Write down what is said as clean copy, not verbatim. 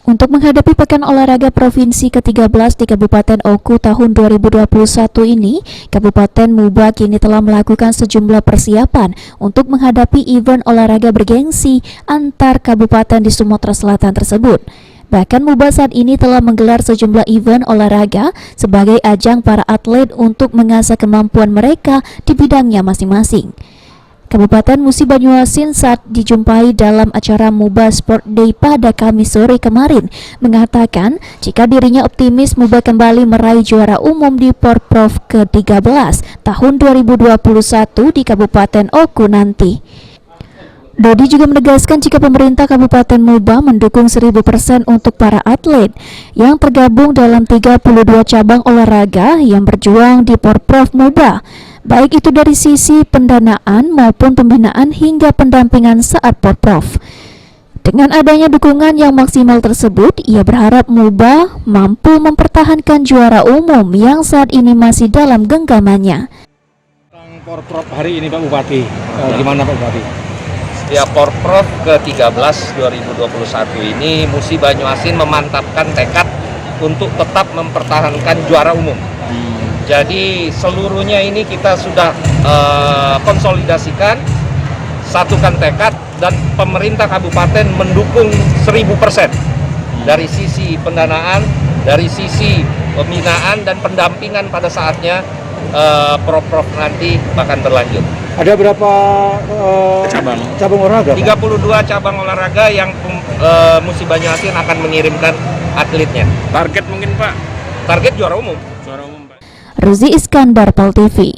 Untuk menghadapi Pekan Olahraga Provinsi ke-13 di Kabupaten Oku tahun 2021 ini, Kabupaten Muba kini telah melakukan sejumlah persiapan untuk menghadapi event olahraga bergengsi antar kabupaten di Sumatera Selatan tersebut. Bahkan Muba saat ini telah menggelar sejumlah event olahraga sebagai ajang para atlet untuk mengasah kemampuan mereka di bidangnya masing-masing. Kabupaten Musi Banyuasin saat dijumpai dalam acara Muba Sport Day pada Kamis sore kemarin mengatakan jika dirinya optimis Muba kembali meraih juara umum di Porprov ke-13 tahun 2021 di Kabupaten Oku nanti. Dodi juga menegaskan jika pemerintah Kabupaten Muba mendukung 1000% untuk para atlet yang tergabung dalam 32 cabang olahraga yang berjuang di Porprov Muba, baik itu dari sisi pendanaan maupun pembinaan hingga pendampingan saat Porprov. Dengan adanya dukungan yang maksimal tersebut, ia berharap Muba mampu mempertahankan juara umum yang saat ini masih dalam genggamannya. Porprov hari ini Pak Bupati, gimana Pak Bupati? Ya, Porprov ke-13 2021 ini Musi Banyuasin memantapkan tekad untuk tetap mempertahankan juara umum. Jadi seluruhnya ini kita sudah konsolidasikan, satukan tekad, dan pemerintah kabupaten mendukung 1000% dari sisi pendanaan, dari sisi pembinaan dan pendampingan pada saatnya Porprov nanti akan berlanjut. Ada berapa cabang olahraga? 32 cabang olahraga yang Musi Banyuasin akan mengirimkan atletnya. Target mungkin Pak? Target juara umum. Juara umum Pak. Ruzi Iskandar, Pol TV.